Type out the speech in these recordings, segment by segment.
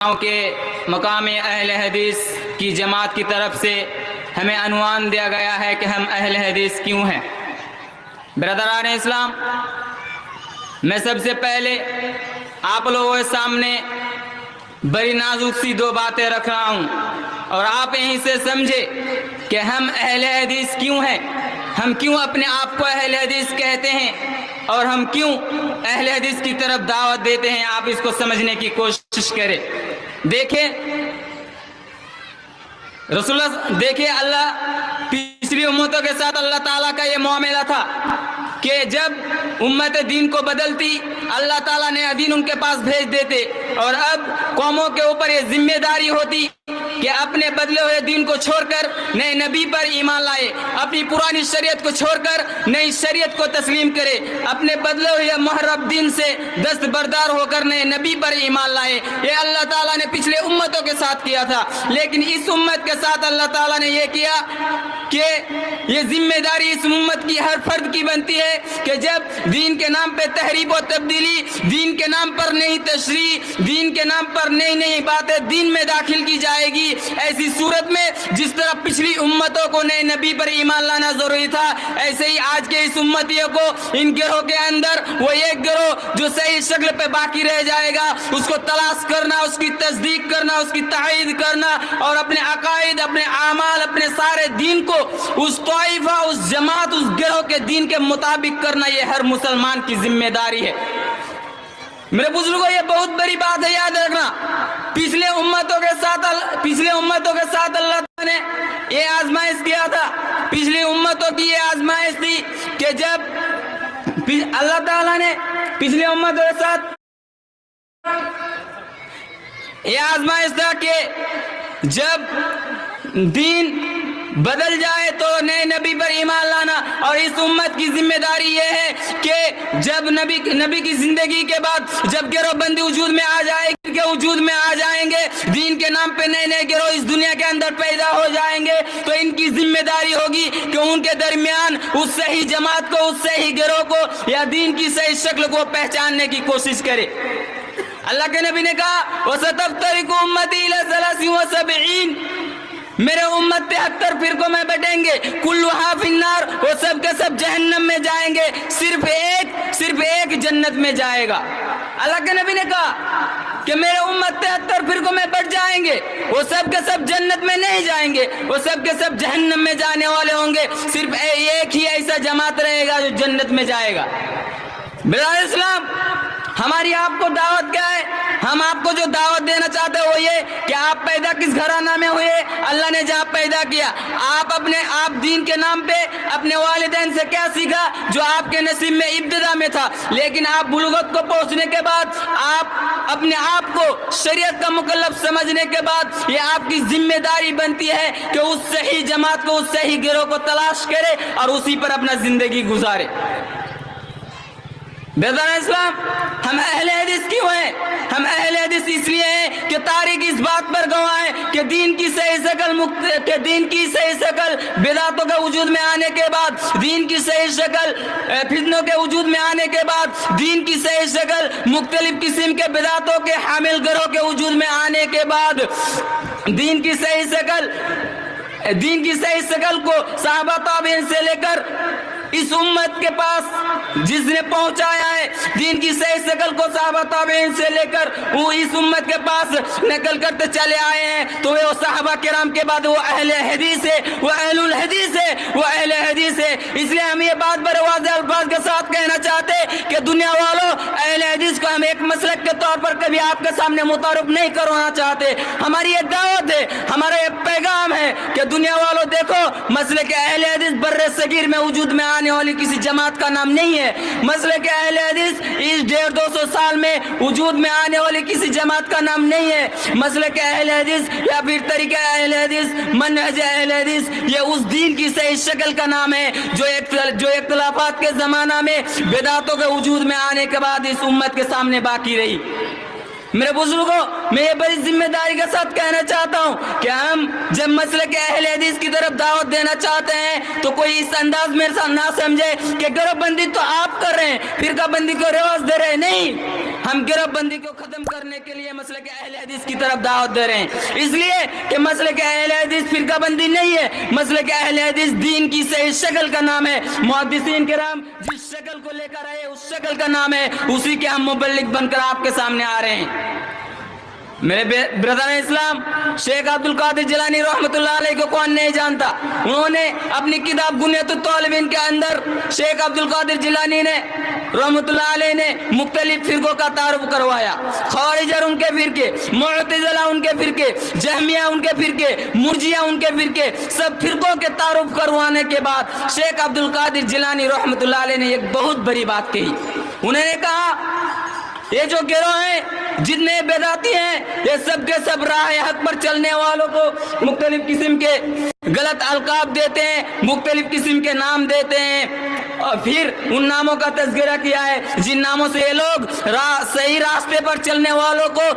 کے مقام اہل حدیث کی جماعت کی طرف سے ہمیں عنوان دیا گیا ہے کہ ہم اہل حدیث کیوں ہیں۔ برادران اسلام، میں سب سے پہلے آپ لوگوں کے سامنے بڑی نازک سی دو باتیں رکھ رہا ہوں، اور آپ یہیں سے سمجھے کہ ہم اہل حدیث کیوں ہیں، ہم کیوں اپنے آپ کو اہل حدیث کہتے ہیں، اور ہم کیوں اہل حدیث کی طرف دعوت دیتے ہیں۔ آپ اس کو سمجھنے کی کوشش کریں۔ دیکھیں اللہ پچھلی امتوں کے ساتھ اللہ تعالیٰ کا یہ معاملہ تھا کہ جب امت دین کو بدلتی، اللہ تعالیٰ نے دین ان کے پاس بھیج دیتے، اور اب قوموں کے اوپر یہ ذمہ داری ہوتی کہ اپنے بدلے ہوئے دین کو چھوڑ کر نئے نبی پر ایمان لائے، اپنی پرانی شریعت کو چھوڑ کر نئی شریعت کو تسلیم کرے، اپنے بدلے ہوئے محرم دین سے دستبردار ہو کر نئے نبی پر ایمان لائے۔ یہ اللہ تعالیٰ نے پچھلے امتوں کے ساتھ کیا تھا، لیکن اس امت کے ساتھ اللہ تعالیٰ نے یہ کیا کہ یہ ذمہ داری اس امت کی ہر فرد کی بنتی ہے کہ جب دین کے نام پہ تحریف و تبدیلی، دین کے نام پر نئی تشریح، دین کے نام پر نئی نئی باتیں دین میں داخل کی جائے گی، ایسی صورت میں جس طرح پچھلی امتوں کو نئے نبی پر ایمان لانا ضروری تھا، ایسے ہی آج کے اس امتیوں کو ان گروہ کے اندر وہ ایک گروہ جو صحیح شکل پہ باقی رہ جائے گا، اس کو تلاش کرنا، اس کی تصدیق کرنا، اس کی تائید کرنا، اور اپنے عقائد، اپنے اعمال، اپنے سارے دین کو اس طائفہ، اس جماعت، اس گروہ کے دین کے مطابق کرنا، یہ ہر مسلمان کی ذمہ داری ہے۔ میرے بزرگوں، یہ بہت بڑی بات ہے، یاد رکھنا۔ پچھلے امتوں کے ساتھ اللہ تعالیٰ نے یہ آزمائش کیا تھا، پچھلی امتوں کی یہ آزمائش تھی کہ جب اللہ تعالیٰ نے پچھلی امتوں کے ساتھ یہ آزمائش تھا کہ جب دین بدل جائے تو نئے نبی پر ایمان لانا، اور اس امت کی ذمہ داری یہ ہے کہ جب نبی کی زندگی کے بعد جب گروہ بندی وجود میں آ جائیں گے، دین کے نام پہ نئے نئے گروہ اس دنیا کے اندر پیدا ہو جائیں گے، تو ان کی ذمہ داری ہوگی کہ ان کے درمیان اس صحیح جماعت کو، اس صحیح گروہ کو یا دین کی صحیح شکل کو پہچاننے کی کوشش کرے۔ اللہ کے نبی نے کہا وَسَتَفْتَرِقُ أُمَّتِي إِلَىٰ 73، میرے امت 73 فرقوں میں بٹیں گے، کلھا فی النار، وہ سب کے سب جہنم میں جائیں گے، صرف ایک جنت میں جائے گا۔ اللہ کے نبی نے کہا کہ میرے امت 73 فرقوں میں بٹ جائیں گے، وہ سب کے سب جنت میں نہیں جائیں گے، وہ سب کے سب جہنم میں جانے والے ہوں گے، صرف ایک ہی ایسا جماعت رہے گا جو جنت میں جائے گا۔ برادر اسلام، ہماری آپ کو دعوت کیا ہے؟ ہم آپ کو جو دعوت دینا چاہتے ہیں وہ یہ کہ آپ پیدا کس گھرانہ میں ہوئے، اللہ نے جہاں پیدا کیا، آپ دین کے نام پہ اپنے والدین سے کیا سیکھا جو آپ کے نصیب میں ابتدا میں تھا، لیکن آپ بلوغت کو پہنچنے کے بعد آپ اپنے آپ کو شریعت کا مکلف سمجھنے کے بعد یہ آپ کی ذمہ داری بنتی ہے کہ اس صحیح جماعت کو، اس صحیح گروہ کو تلاش کرے اور اسی پر اپنا زندگی گزارے۔ برادران اسلام، ہم اہل حدیث کیوں ہیں؟ ہم اہل حدیث اس لیے ہیں کہ تاریخ اس بات پر گواہ ہے کہ دین کی صحیح شکل بدعتوں کے وجود میں آنے کے بعد، دین کی صحیح شکل فتنوں کے وجود میں آنے کے بعد، دین کی صحیح شکل مختلف قسم کے بدعتوں کے حامل گروہ کے وجود میں آنے کے بعد، دین کی صحیح شکل کو صحابہ تابعین سے لے کر اس امت کے پاس جس نے پہنچایا ہے، دین کی صحیح شکل کو صحابہ تابعین سے لے کر وہ اس امت کے پاس نقل کرتے چلے آئے ہیں، تو وہ صحابہ کرام کے بعد وہ اہل حدیث ہے، وہ اہل الحدیث ہے، وہ اہل حدیث ہے۔ اس لیے ہم یہ بات بڑے واضح الفاظ کے ساتھ کہنا چاہتے ہیں کہ دنیا والوں، اہل حدیث کو ہم ایک مسلک کے طور پر کبھی آپ کے سامنے متعارف نہیں کروانا چاہتے۔ ہماری یہ دعوت ہے، ہمارا یہ پیغام ہے کہ دنیا والوں دیکھو، مسلک اہل حدیث بر صغیر میں وجود میں آنے والی کسی جماعت کا نام نہیں ہے، مسلک اہل حدیث اس 150-200 سال میں وجود میں آنے والی کسی جماعت کا نام نہیں ہے، مسلک اہل حدیث یا پھر طریقہ اہل حدیث، منہج اہل حدیث، یہ اس دین کی صحیح شکل کا نام ہے جو اختلافات کے زمانہ میں بدعتوں کے وجود میں آنے کے بعد اس امت کے سامنے باقی رہی۔ میرے بزرگوں، میں یہ بڑی ذمہ داری کے ساتھ کہنا چاہتا ہوں کہ ہم جب مسلک اہل حدیث کی طرف دعوت دینا چاہتے ہیں تو کوئی اس انداز میرے ساتھ نہ سمجھے کہ گروہ بندی تو آپ کر رہے ہیں، فرقہ بندی کو رواج دے رہے ہیں، نہیں۔ ہم گروہ بندی کو ختم کرنے کے لیے مسلک اہل حدیث کی طرف دعوت دے رہے ہیں، اس لیے کہ مسلک اہل حدیث فرقہ بندی نہیں ہے، مسلک اہل حدیث دین کی صحیح شکل کا نام ہے۔ محدثین کرام جس شکل کو لے کر آئے اس شکل کا نام ہے، اسی کے ہم مبلغ بن کر آپ کے سامنے آ رہے ہیں۔ میرے برادر اسلام، شیخ عبد القادر جیلانی رحمۃ اللہ علیہ کو کون نہیں جانتا؟ انہوں نے اپنی کتاب غنیۃ الطالبین کے اندر شیخ عبد القادر جیلانی نے رحمۃ اللہ علیہ نے مختلف فرقوں کا تعارف کروایا، خوارج ان کے فرقے، معتزلہ ان کے فرقے، جہمیہ ان کے فرقے، مرجیہ ان کے فرقے، سب فرقوں کے تعارف کروانے کے بعد شیخ عبد القادر جیلانی رحمۃ اللہ علیہ نے ایک بہت بڑی بات کہی۔ انہوں نے کہا یہ جو گروہ ہیں، جتنے بدعتی ہیں، یہ سب کے سب راہ حق پر چلنے والوں کو مختلف قسم کے غلط القاب دیتے ہیں، مختلف قسم کے نام دیتے ہیں، اور پھر ان ناموں کا تذکرہ کیا ہے جن ناموں سے یہ لوگ صحیح راستے پر چلنے والوں کو،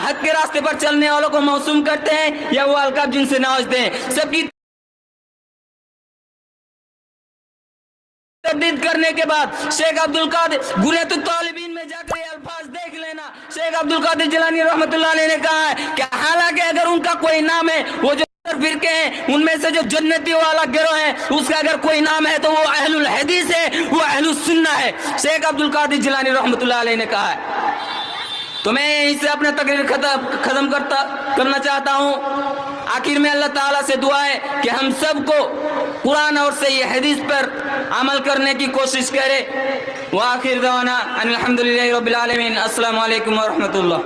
حق کے راستے پر چلنے والوں کو موسوم کرتے ہیں یا وہ القاب جن سے نوازتے ہیں۔ سب کی تردید کرنے کے بعد شیخ عبد القادر غنیۃ الطالبین میں جا کر یہ الفاظ دیکھ لینا، شیخ عبد القادر جیلانی رحمۃ اللہ علیہ نے کہا ہے کہ حالانکہ اگر ان کا کوئی نام ہے، وہ جو فرقے ہیں ان میں سے جو جنتی والا گروہ ہے اس کا اگر کوئی نام ہے تو وہ اہل الحدیث ہے، وہ اہل السنہ ہے، شیخ عبد القادر جیلانی رحمۃ اللہ علیہ نے کہا ہے۔ تو میں یہیں سے اپنا تقریر ختم کرنا چاہتا ہوں۔ آخر میں اللہ تعالیٰ سے دعا ہے کہ ہم سب کو قرآن اور صحیح حدیث پر عمل کرنے کی کوشش کرے۔ وآخر دعوانا ان الحمدللہ رب العالمین۔ السلام علیکم ورحمۃ اللہ۔